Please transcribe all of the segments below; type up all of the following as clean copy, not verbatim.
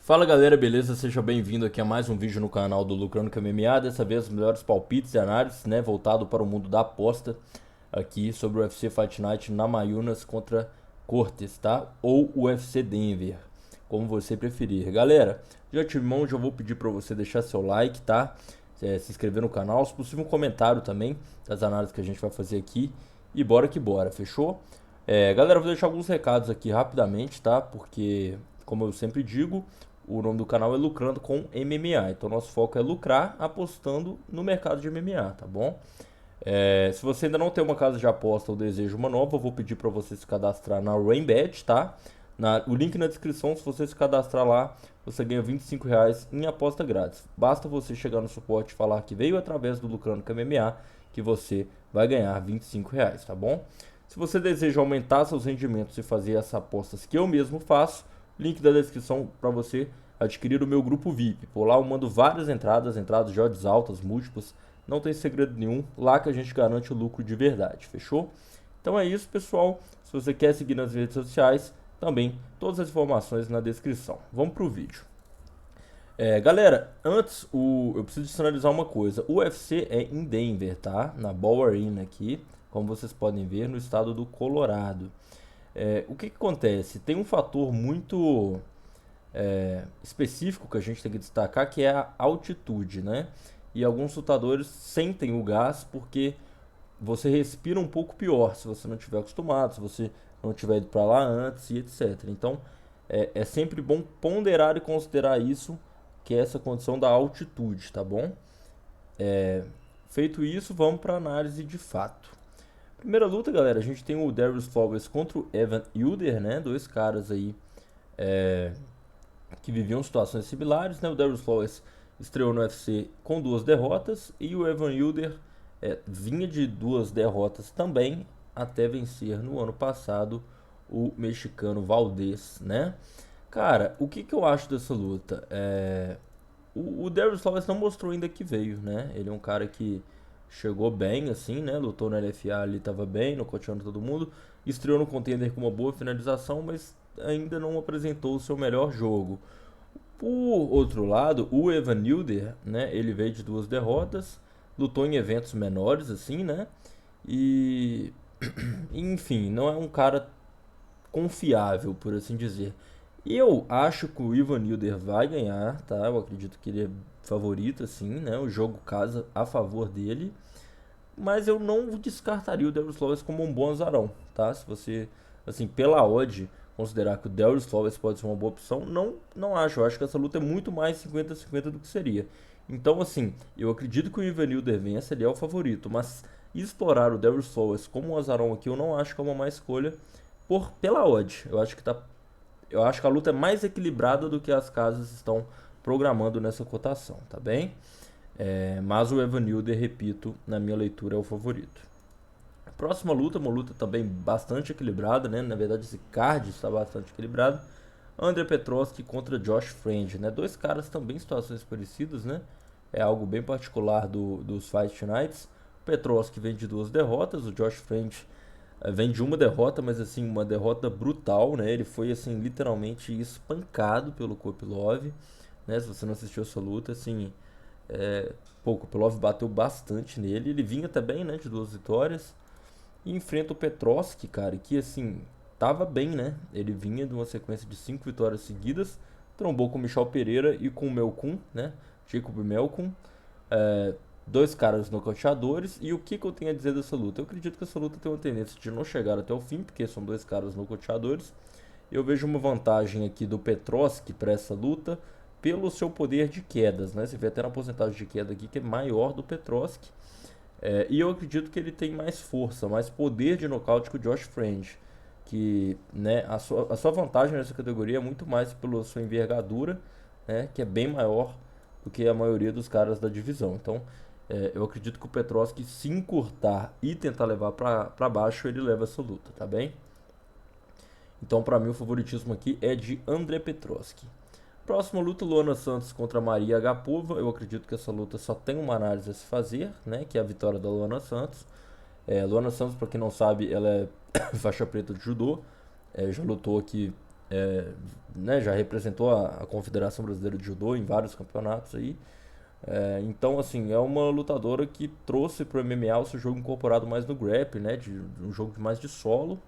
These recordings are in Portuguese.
Fala galera, beleza? Seja bem-vindo aqui a mais um vídeo no canal do Lucrando com MMA. Dessa vez os melhores palpites e análises, né? Voltado para o mundo da aposta aqui sobre o UFC Fight Night Namajunas contra Cortes, tá? Ou o UFC Denver, como você preferir. Galera, já tive mão, já vou pedir para você deixar seu like, tá? Se inscrever no canal, se possível um comentário também das análises que a gente vai fazer aqui. E bora que bora, fechou? Galera, eu vou deixar alguns recados aqui rapidamente, tá? Porque, como eu sempre digo, o nome do canal é Lucrando com MMA. Então, nosso foco é lucrar apostando no mercado de MMA, tá bom? Se você ainda não tem uma casa de aposta ou deseja uma nova, eu vou pedir para você se cadastrar na Rainbet, tá? O link na descrição, se você se cadastrar lá, você ganha R$ 25 em aposta grátis. Basta você chegar no suporte e falar que veio através do Lucrando com MMA, que você vai ganhar R$ 25, tá bom? Se você deseja aumentar seus rendimentos e fazer essas apostas que eu mesmo faço, link da descrição para você adquirir o meu grupo VIP. Por lá eu mando várias entradas de odds altas, múltiplas, não tem segredo nenhum, lá que a gente garante o lucro de verdade, fechou? Então é isso, pessoal. Se você quer seguir nas redes sociais, também todas as informações na descrição. Vamos pro vídeo. Galera, antes eu preciso sinalizar uma coisa. O UFC é em Denver, tá? Na Ball Arena aqui, como vocês podem ver, no estado do Colorado. O que acontece? Tem um fator muito específico que a gente tem que destacar, que é a altitude, né? E alguns lutadores sentem o gás porque você respira um pouco pior se você não estiver acostumado, se você não tiver ido para lá antes e etc. Então é sempre bom ponderar e considerar isso, que é essa condição da altitude, tá bom? Feito isso, vamos para análise de fato. Primeira luta, galera, a gente tem o Darius Flowers contra o Evan Wilder, né? Dois caras aí que viviam situações similares, né? O Darius Flowers estreou no UFC com 2 derrotas e o Evan Wilder vinha de 2 derrotas também até vencer no ano passado o mexicano Valdez, né? Cara, o que eu acho dessa luta? O Darius Flowers não mostrou ainda que veio, né? Ele é um cara que chegou bem, assim, né? Lutou no LFA ali, tava bem, nocauteando todo mundo. Estreou no Contender com uma boa finalização, mas ainda não apresentou o seu melhor jogo. Por outro lado, o Evan Wilder, né? Ele veio de 2 derrotas, lutou em eventos menores, assim, né? E, enfim, não é um cara confiável, por assim dizer. Eu acho que o Ivan Wilder vai ganhar, tá? Eu acredito que ele é favorito, assim, né? O jogo casa a favor dele. Mas eu não descartaria o Darius Flowers como um bom azarão, tá? Se você, assim, pela odd, considerar que o Darius Flowers pode ser uma boa opção, não acho. Eu acho que essa luta é muito mais 50-50 do que seria. Então, assim, eu acredito que o Ivan Wilder vença, ele é o favorito. Mas explorar o Darius Flowers como um azarão aqui, eu não acho que é uma má escolha pela odd. Eu acho que a luta é mais equilibrada do que as casas estão programando nessa cotação, tá bem? Mas o Evan Wilder, repito, na minha leitura é o favorito. A próxima luta, uma luta também bastante equilibrada, né? Na verdade, esse card está bastante equilibrado. André Petroski contra Josh Friend, né? Dois caras também em situações parecidas, né? É algo bem particular dos Fight Nights. O Petroski vem de 2 derrotas, o Josh Friend vem de uma derrota, mas assim, uma derrota brutal, né? Ele foi assim, literalmente espancado pelo Kopylov, né? Se você não assistiu essa luta, assim, o Kopylov bateu bastante nele. Ele vinha também, né, de 2 vitórias. E enfrenta o Petroski, cara, que assim, tava bem, né? Ele vinha de uma sequência de 5 vitórias seguidas. Trombou com o Michel Pereira e com o Melkun, né? Jacob Melkun. É, Dois caras nocauteadores. E o que eu tenho a dizer dessa luta? Eu acredito que essa luta tem uma tendência de não chegar até o fim, porque são dois caras nocauteadores. Eu vejo uma vantagem aqui do Petroski para essa luta pelo seu poder de quedas, né? Você vê até na porcentagem de queda aqui que é maior do Petroski. E eu acredito que ele tem mais força, mais poder de nocaute que o Josh Friend. Que, né, a sua vantagem nessa categoria é muito mais pela sua envergadura, né, que é bem maior do que a maioria dos caras da divisão. Então, eu acredito que o Petroski, se encurtar e tentar levar para baixo, ele leva essa luta, tá bem? Então, para mim, o favoritismo aqui é de André Petroski. Próxima luta, Luana Santos contra Maria Agapova. Eu acredito que essa luta só tem uma análise a se fazer, né? Que é a vitória da Luana Santos. Luana Santos, para quem não sabe, ela é faixa preta de judô. Já lutou aqui né, já representou a Confederação Brasileira de Judô em vários campeonatos aí. Então, assim, é uma lutadora que trouxe pro MMA o seu jogo incorporado mais no grappling, né, de um jogo mais de solo.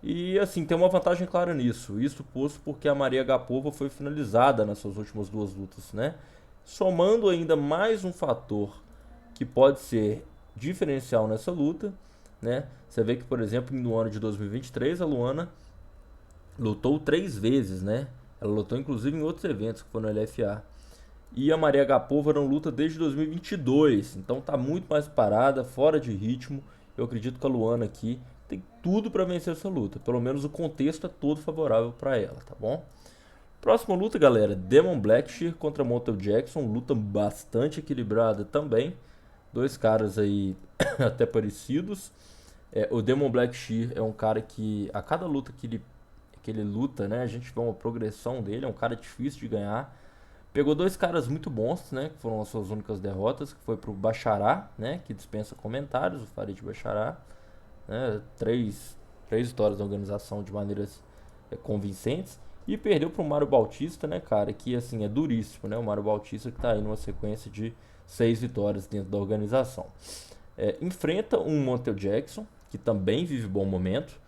E, assim, tem uma vantagem clara nisso. Isso posto porque a Maria Gapova foi finalizada nas suas últimas duas lutas, né? Somando ainda mais um fator que pode ser diferencial nessa luta, né? Você vê que, por exemplo, no ano de 2023, a Luana lutou 3 vezes, né? Ela lutou inclusive em outros eventos que foram no LFA. E a Maria Gapova não luta desde 2022, então tá muito mais parada, fora de ritmo. Eu acredito que a Luana aqui tem tudo para vencer essa luta. Pelo menos o contexto é todo favorável para ela, tá bom? Próxima luta, galera, Demon Blackshear contra Montel Jackson, luta bastante equilibrada também. Dois caras aí até parecidos. O Demon Blackshear é um cara que a cada luta que ele luta, né, a gente vê uma progressão dele, é um cara difícil de ganhar. Pegou dois caras muito bons, né, que foram as suas únicas derrotas, que foi pro Bachará, né, que dispensa comentários, o Farid Bachará, né, três vitórias da organização de maneiras convincentes, e perdeu pro Mário Bautista, né, cara, que assim é duríssimo, né, o Mário Bautista que tá aí numa sequência de 6 vitórias dentro da organização. Enfrenta um Montel Jackson, que também vive bom momento.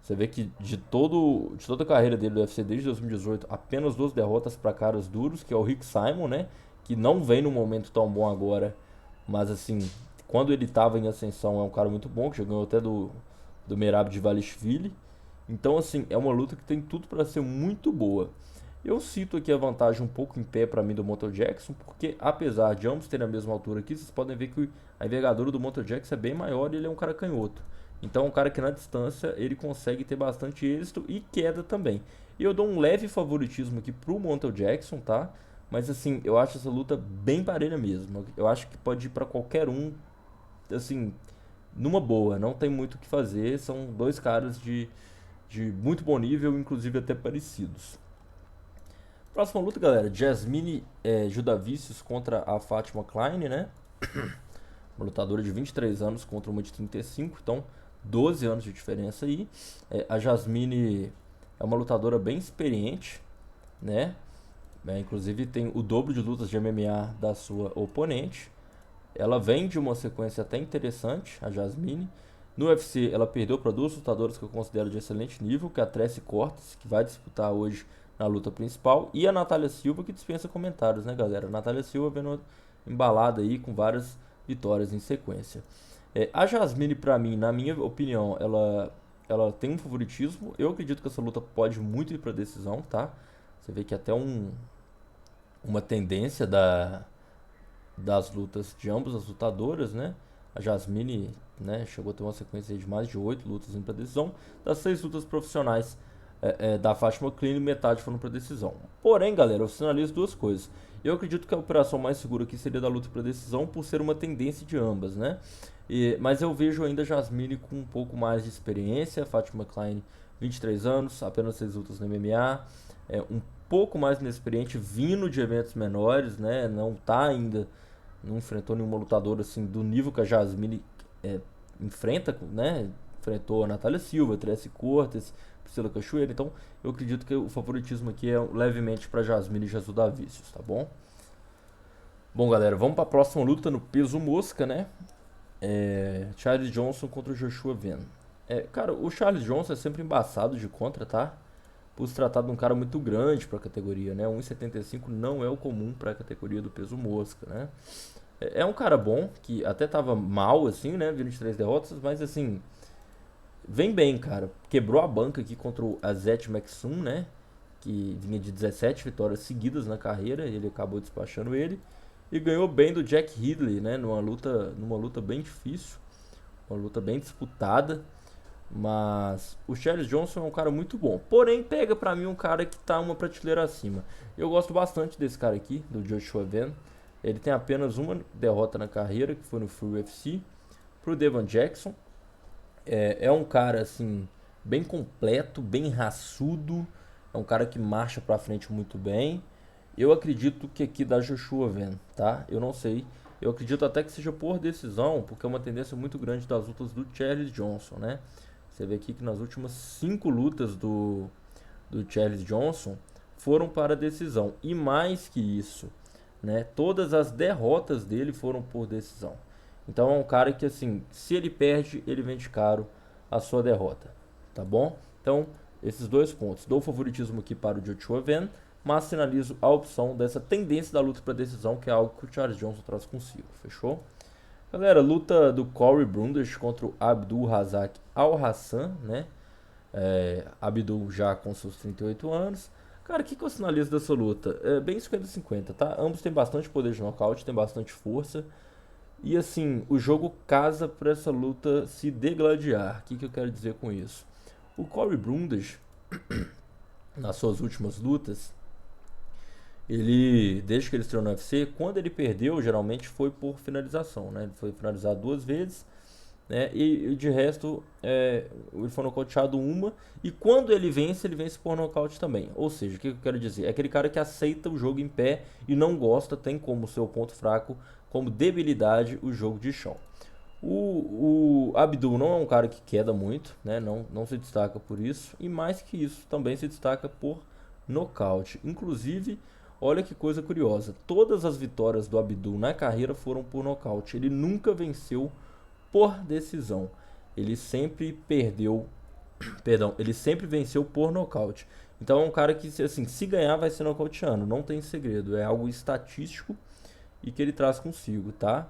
Você vê que de toda a carreira dele do UFC desde 2018, apenas 2 derrotas para caras duros, que é o Rick Simon, né? Que não vem num momento tão bom agora, mas assim, quando ele estava em ascensão é um cara muito bom, que já ganhou até do Merab Dvalishvili. Então assim, é uma luta que tem tudo para ser muito boa. Eu cito aqui a vantagem um pouco em pé para mim do Montel Jackson, porque apesar de ambos terem a mesma altura aqui, vocês podem ver que a envergadura do Montel Jackson é bem maior e ele é um cara canhoto. Então, um cara que na distância ele consegue ter bastante êxito e queda também. E eu dou um leve favoritismo aqui pro Montel Jackson, tá? Mas assim, eu acho essa luta bem parelha mesmo. Eu acho que pode ir pra qualquer um, assim, numa boa. Não tem muito o que fazer. São dois caras de muito bom nível, inclusive até parecidos. Próxima luta, galera. Jasmine Judavicius contra a Fatima Klein, né? Uma lutadora de 23 anos contra uma de 35, então 12 anos de diferença aí. A Jasmine é uma lutadora bem experiente, né? Inclusive tem o dobro de lutas de MMA da sua oponente. Ela vem de uma sequência até interessante, a Jasmine. No UFC ela perdeu para duas lutadoras que eu considero de excelente nível, que é a Tracy Cortes, que vai disputar hoje na luta principal, e a Natália Silva, que dispensa comentários, né, galera? A Natália Silva vendo embalada aí com várias vitórias em sequência. A Jasmine, pra mim, na minha opinião, ela tem um favoritismo. Eu acredito que essa luta pode muito ir pra decisão, tá? Você vê que até uma tendência das lutas de ambas as lutadoras, né? A Jasmine, né, chegou a ter uma sequência de mais de 8 lutas indo pra decisão. Das 6 lutas profissionais da Fátima Klein, metade foram pra decisão. Porém, galera, eu sinalizo duas coisas. Eu acredito que a operação mais segura aqui seria da luta para decisão, por ser uma tendência de ambas, né? Mas eu vejo ainda Jasmine com um pouco mais de experiência, Fátima Klein, 23 anos, apenas 6 lutas no MMA, um pouco mais inexperiente, vindo de eventos menores, né? Não tá ainda, não enfrentou nenhuma lutadora assim do nível que a Jasmine enfrenta, né? Enfrentou a Natália Silva, Tracy Cortes, Priscila Cachoeira. Então, eu acredito que o favoritismo aqui é levemente para Jasmine Jasudavicius, tá bom? Bom, galera, vamos para a próxima luta no peso mosca, né? Charles Johnson contra o Joshua Venn. Cara, o Charles Johnson é sempre embaçado de contra, tá? Por se tratar de um cara muito grande para a categoria, né? 1,75 não é o comum para a categoria do peso mosca, né? É um cara bom, que até tava mal, assim, né? 23 derrotas, mas assim, vem bem, cara. Quebrou a banca aqui contra o Azet Maxum, né? Que vinha de 17 vitórias seguidas na carreira. Ele acabou despachando ele. E ganhou bem do Jack Ridley, né? Numa luta bem difícil. Uma luta bem disputada. Mas o Charles Johnson é um cara muito bom. Porém, pega pra mim um cara que tá uma prateleira acima. Eu gosto bastante desse cara aqui, do Joshua Venn. Ele tem apenas uma derrota na carreira, que foi no Free UFC. Pro Devon Jackson. É um cara, assim, bem completo, bem raçudo. É um cara que marcha pra frente muito bem. Eu acredito que aqui dá Joshua Venn, tá? Eu não sei. Eu acredito até que seja por decisão, porque é uma tendência muito grande das lutas do Charles Johnson, né? Você vê aqui que nas últimas 5 lutas do do Charles Johnson foram para a decisão. E mais que isso, né? Todas as derrotas dele foram por decisão. Então é um cara que, assim, se ele perde, ele vende caro a sua derrota, tá bom? Então, esses dois pontos. Dou favoritismo aqui para o Joshua Van, mas sinalizo a opção dessa tendência da luta para decisão, que é algo que o Charles Johnson traz consigo, fechou? Galera, luta do Corey Brundage contra o Abdul Razak Al-Hassan, né? Abdul já com seus 38 anos. Cara, o que eu sinalizo dessa luta? É bem 50-50, tá? Ambos têm bastante poder de nocaute, têm bastante força. E assim, o jogo casa para essa luta se degladiar. O que eu quero dizer com isso? O Corey Brundage, nas suas últimas lutas, desde que ele estreou no UFC, quando ele perdeu, geralmente foi por finalização, né? Ele foi finalizado 2 vezes, né? E de resto, ele foi nocauteado uma. E quando ele vence por nocaute também. Ou seja, o que eu quero dizer? É aquele cara que aceita o jogo em pé e não gosta, tem como seu ponto fraco, como debilidade, o jogo de chão. O Abdul não é um cara que queda muito, né? Não se destaca por isso. E mais que isso, também se destaca por nocaute. Inclusive, olha que coisa curiosa. Todas as vitórias do Abdul na carreira foram por nocaute. Ele nunca venceu por decisão. Ele sempre perdeu, perdão, ele sempre venceu por nocaute. Então é um cara que, assim, se ganhar vai ser nocauteando, não tem segredo, é algo estatístico e que ele traz consigo, tá?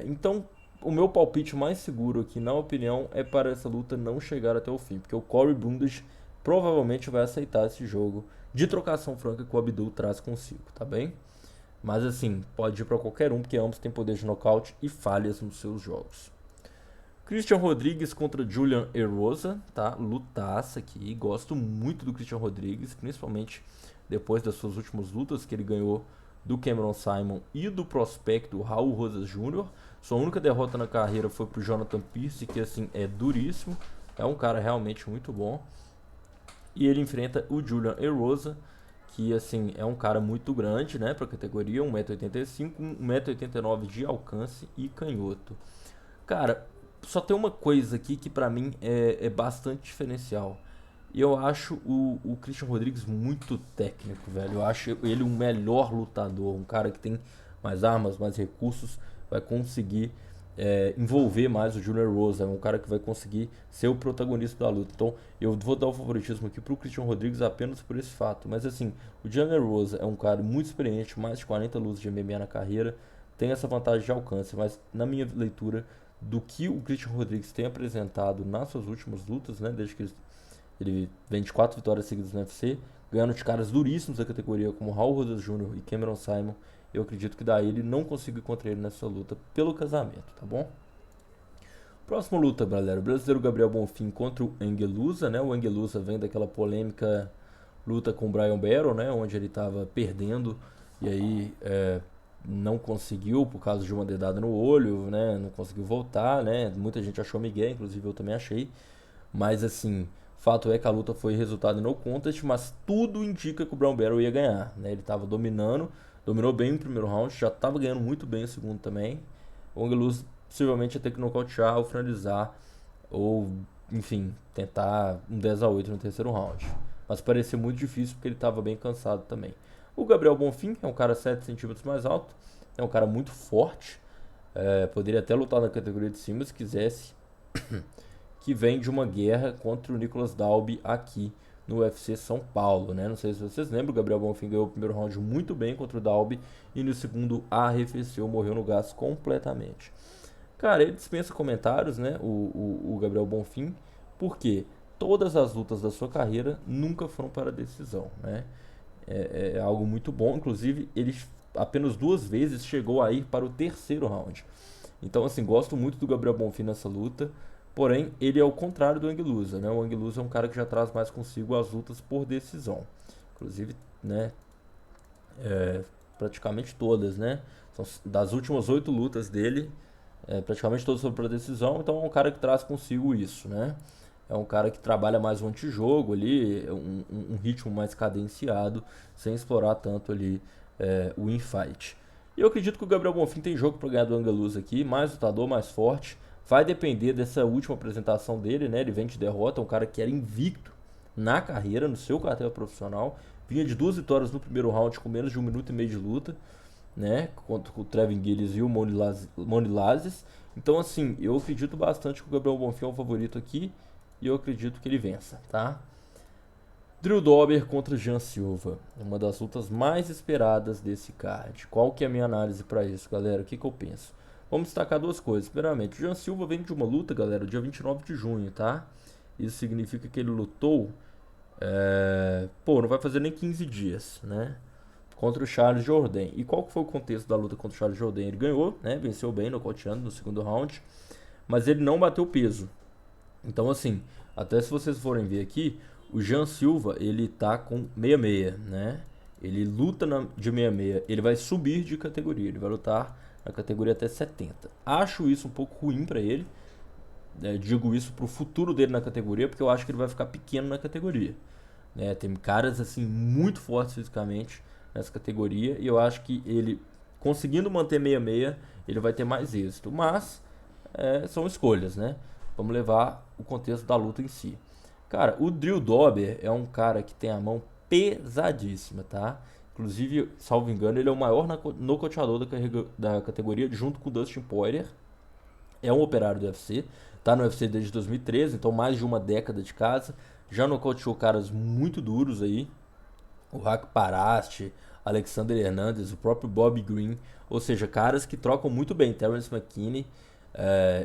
Então, o meu palpite mais seguro aqui, na opinião, é para essa luta não chegar até o fim, porque o Corey Brundage provavelmente vai aceitar esse jogo de trocação franca que o Abdul traz consigo, tá bem? Mas assim, pode ir para qualquer um, porque ambos têm poder de nocaute e falhas nos seus jogos. Christian Rodrigues contra Julian Erosa, tá? Lutaça aqui. Gosto muito do Christian Rodrigues, principalmente depois das suas últimas lutas que ele ganhou do Cameron Simon e do prospecto Raul Rosas Jr. Sua única derrota na carreira foi pro Jonathan Pearce, que assim é duríssimo. É um cara realmente muito bom. E ele enfrenta o Julian Erosa, que assim é um cara muito grande, né, para a categoria, 1,85 m, 1,89 m de alcance e canhoto. Cara, só tem uma coisa aqui que pra mim é bastante diferencial. E eu acho o Christian Rodrigues muito técnico, velho. Eu acho ele um melhor lutador, um cara que tem mais armas, mais recursos, vai conseguir envolver mais o Junior Rose, é um cara que vai conseguir ser o protagonista da luta. Então eu vou dar o favoritismo aqui pro Christian Rodrigues apenas por esse fato. Mas assim, o Junior Rose é um cara muito experiente, mais de 40 lutas de MMA na carreira, tem essa vantagem de alcance, mas na minha leitura do que o Christian Rodrigues tem apresentado nas suas últimas lutas, né, desde que ele vem de 4 vitórias seguidas no UFC, ganhando de caras duríssimos da categoria como Raul Rosas Jr. e Cameron Simon, eu acredito que daí ele não consiga contra ele nessa luta pelo casamento, tá bom? Próxima luta, galera, o brasileiro Gabriel Bonfim contra o Engelusa, né? O Engelusa vem daquela polêmica luta com o Brian Battle, né, onde ele estava perdendo e aí não conseguiu por causa de uma dedada no olho, né? Não conseguiu voltar, né? Muita gente achou migué, inclusive eu também achei. Mas assim, fato é que a luta foi resultado no contest, mas tudo indica que o Brown Battle ia ganhar, né? Ele estava dominou bem o primeiro round, já estava ganhando muito bem o segundo também. O Angelus possivelmente ia ter que nocautear ou finalizar, ou enfim, tentar um 10-8 no terceiro round. Mas parecia muito difícil porque ele estava bem cansado também. O Gabriel Bonfim é um cara 7 centímetros mais alto, é um cara muito forte, poderia até lutar na categoria de cima se quisesse, que vem de uma guerra contra o Nicolas Dalby aqui no UFC São Paulo, né? Não sei se vocês lembram, o Gabriel Bonfim ganhou o primeiro round muito bem contra o Dalby e no segundo arrefeceu, morreu no gás completamente. Cara, ele dispensa comentários, né? O Gabriel Bonfim, porque todas as lutas da sua carreira nunca foram para decisão, né? É algo muito bom. Inclusive, ele apenas 2 vezes chegou a ir para o terceiro round. Então, assim, gosto muito do Gabriel Bonfim nessa luta. Porém, ele é o contrário do Anguilusa, né? O Anguilusa é um cara que já traz mais consigo as lutas por decisão. Inclusive, né? Praticamente todas, né? São das últimas 8 lutas dele, praticamente todas foram por decisão. Então, é um cara que traz consigo isso, né? É um cara que trabalha mais o antijogo ali, um ritmo mais cadenciado, sem explorar tanto ali o infight. E eu acredito que o Gabriel Bonfim tem jogo para ganhar do Angelus aqui, mais lutador, mais forte. Vai depender dessa última apresentação dele, né? Ele vem de derrota, um cara que era invicto na carreira, no seu cartel profissional. Vinha de 2 vitórias no primeiro round com menos de 1 minuto e meio de luta, né? Contra o Trevin Giles e o Moni Lazzez. Então, assim, eu acredito bastante que o Gabriel Bonfim é o favorito aqui e eu acredito que ele vença, tá? Drew Dober contra Jean Silva, uma das lutas mais esperadas desse card. Qual que é a minha análise para isso, galera? O que que eu penso? Vamos destacar duas coisas. Primeiramente, o Jean Silva vem de uma luta, galera, dia 29 de junho, tá? Isso significa que ele lutou, não vai fazer nem 15 dias, né? Contra o Charles Jourdain. E qual que foi o contexto da luta contra o Charles Jourdain? Ele ganhou, né? Venceu bem, nocauteando no segundo round, mas ele não bateu peso. Então, assim, até se vocês forem ver aqui, o Jean Silva, ele tá com 66, né? Ele luta de 66, ele vai subir de categoria, ele vai lutar na categoria até 70. Acho isso um pouco ruim pra ele, né? Digo isso pro futuro dele na categoria, porque eu acho que ele vai ficar pequeno na categoria, né? Tem caras, assim, muito fortes fisicamente nessa categoria, e eu acho que ele, conseguindo manter 66, ele vai ter mais êxito. Mas, são escolhas, né? Vamos levar o contexto da luta em si. Cara, o Drew Dober é um cara que tem a mão pesadíssima, tá? Inclusive, salvo engano, ele é o maior nocauteador da categoria, junto com o Dustin Poirier. É um operário do UFC, tá no UFC desde 2013, então mais de uma década de casa. Já nocauteou caras muito duros aí, o Haq Paraste, Alexander Hernandez, o próprio Bobby Green, ou seja, caras que trocam muito bem, Terrence McKinney.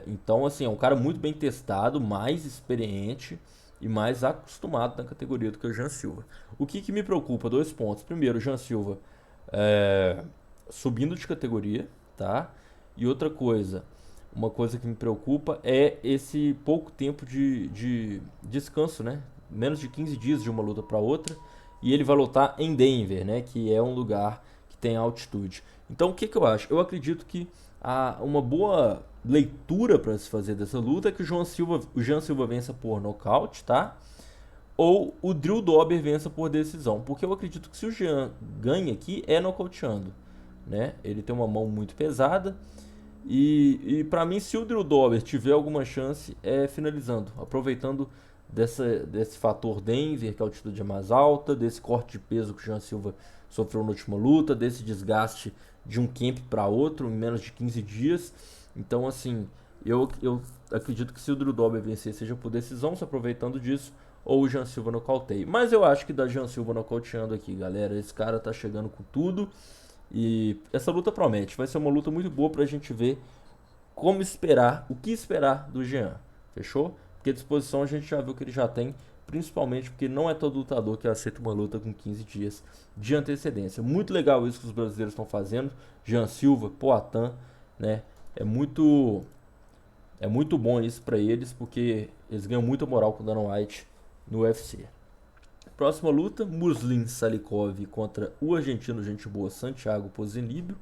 Então, assim, é um cara muito bem testado, mais experiente e mais acostumado na categoria do que o Jean Silva. O que me preocupa? 2 pontos. Primeiro, o Jean Silva subindo de categoria, tá? E outra coisa, uma coisa que me preocupa é esse pouco tempo de descanso, né? Menos de 15 dias de uma luta para outra. E ele vai lutar em Denver, né? Que é um lugar que tem altitude. Então, o que eu acho? Eu acredito que uma boa leitura para se fazer dessa luta é que o Jean Silva vença por nocaute, tá? Ou o Drew Dober vença por decisão. Porque eu acredito que se o Jean ganha aqui, é nocauteando, né? Ele tem uma mão muito pesada. E para mim, se o Drew Dober tiver alguma chance, é finalizando, aproveitando desse fator Denver, que a altitude é mais alta, desse corte de peso que o Jean Silva sofreu na última luta, desse desgaste de um camp para outro em menos de 15 dias. Então, assim, eu acredito que se o Drew Dober vencer, seja por decisão, se aproveitando disso, ou o Jean Silva nocauteie. Mas eu acho que dá Jean Silva nocauteando aqui, galera. Esse cara tá chegando com tudo. E essa luta promete. Vai ser uma luta muito boa pra gente ver como esperar, o que esperar do Jean. Fechou? Porque disposição a gente já viu que ele já tem, principalmente porque não é todo lutador que aceita uma luta com 15 dias de antecedência. Muito legal isso que os brasileiros estão fazendo. Jean Silva, Poatan, né? É muito bom isso pra eles, porque eles ganham muita moral com o Dana White no UFC. Próxima luta, Muslim Salikov contra o argentino gente boa Santiago Ponzinibbio.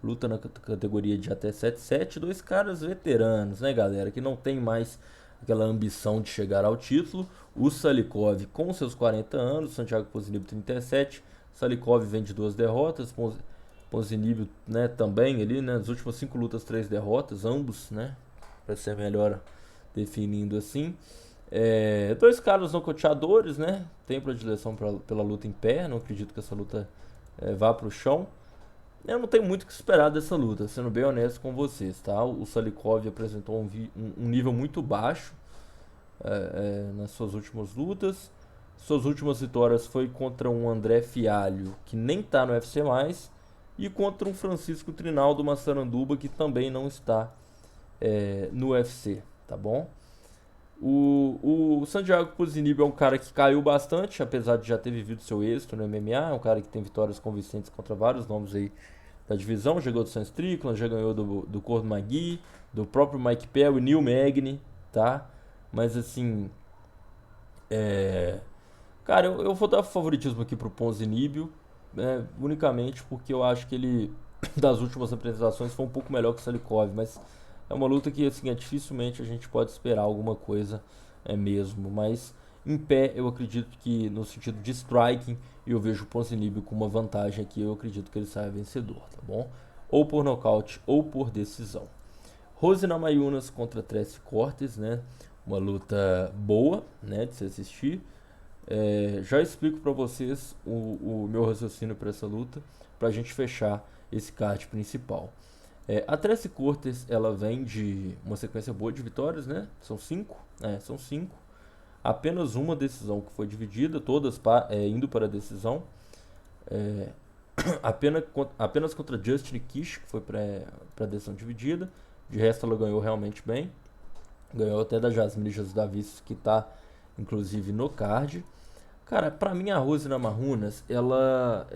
Luta na categoria de até 7-7. Dois caras veteranos, né, galera? Que não tem mais aquela ambição de chegar ao título. O Salikov com seus 40 anos, Santiago Ponzinibbio 37. Salikov vem de 2 derrotas. Ponzinibbio, né, também ali, né, nas últimas 5 lutas, 3 derrotas, ambos, né, para ser melhor definindo assim. Dois caras nocauteadores, né? Tem predileção pela luta em pé. Não acredito que essa luta vá pro chão. Eu não tenho muito o que esperar dessa luta, sendo bem honesto com vocês, tá? O Salikov apresentou um nível muito baixo nas suas últimas lutas. Suas últimas vitórias foi contra um André Fialho, que nem tá no UFC mais, e contra um Francisco Trinaldo Massaranduba, que também não está no UFC, tá bom? O Santiago Ponzinibbio é um cara que caiu bastante, apesar de já ter vivido seu êxito no MMA. É um cara que tem vitórias convincentes contra vários nomes aí da divisão. Já ganhou do Sam Strickland, já ganhou do Conor McGee, do próprio Mike Perry, Neil Magny, tá? Mas assim, cara, eu vou dar favoritismo aqui pro Ponzinibbio, unicamente porque eu acho que ele, das últimas apresentações, foi um pouco melhor que o Salikov, mas é uma luta que, assim, dificilmente a gente pode esperar alguma coisa mesmo. Mas em pé, eu acredito que no sentido de striking, eu vejo o Ponzinibbio com uma vantagem aqui. Eu acredito que ele saia vencedor, tá bom? Ou por nocaute ou por decisão. Rose Namajunas contra Tracy Cortes, né? Uma luta boa, né, de se assistir. Já explico para vocês o meu raciocínio para essa luta, para a gente fechar esse card principal. A Tracy Cortez, ela vem de uma sequência boa de vitórias, né? São 5, são 5. Apenas uma decisão que foi dividida, todas indo para a decisão. Apenas contra Justin Kish, que foi para decisão dividida. De resto, ela ganhou realmente bem. Ganhou até da Jasmine Jasudavicius, que está inclusive no card. Cara, pra mim a Rose Namajunas, ela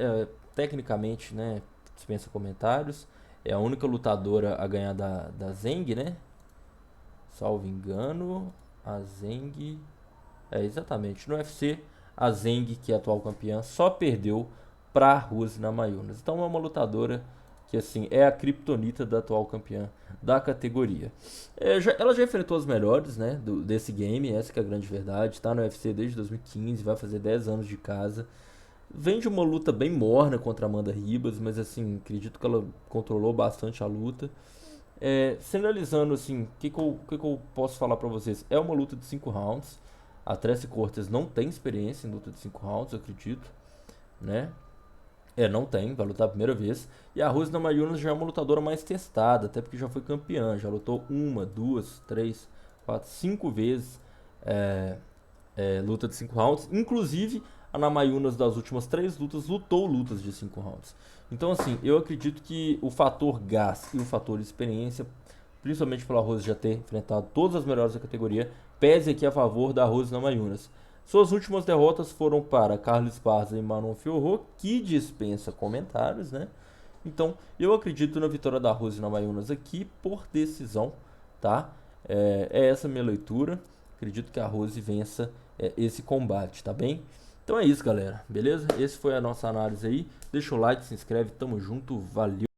tecnicamente, né, dispensa comentários. É a única lutadora a ganhar da Zeng, né? Salvo engano, a Zeng. Exatamente. No UFC, a Zeng, que é a atual campeã, só perdeu pra Rose Namajunas. Então é uma lutadora que assim é a criptonita da atual campeã da categoria. Ela já enfrentou as melhores, né, desse game, essa que é a grande verdade. Tá no UFC desde 2015, vai fazer 10 anos de casa. Vem de uma luta bem morna contra a Amanda Ribas, mas assim, acredito que ela controlou bastante a luta. Sinalizando assim, o que eu posso falar pra vocês? É uma luta de 5 rounds. A Tracy Cortez não tem experiência em luta de 5 rounds, eu acredito, né? Não tem, vai lutar a primeira vez. E a Rose Namajunas já é uma lutadora mais testada, até porque já foi campeã, já lutou 1, 2, 3, 4, 5 vezes luta de 5 rounds. Inclusive, a Namajunas das últimas 3 lutas lutou lutas de 5 rounds. Então, assim, eu acredito que o fator gás e o fator experiência, principalmente pela Rose já ter enfrentado todas as melhores da categoria, pese aqui a favor da Rose Namajunas. Suas últimas derrotas foram para Carlos Esparza e Manon Fiorot, que dispensa comentários, né? Então, eu acredito na vitória da Rose Namajunas aqui por decisão, tá? Essa a minha leitura. Acredito que a Rose vença esse combate, tá bem? Então é isso, galera. Beleza? Esse foi a nossa análise aí. Deixa o like, se inscreve, tamo junto, valeu!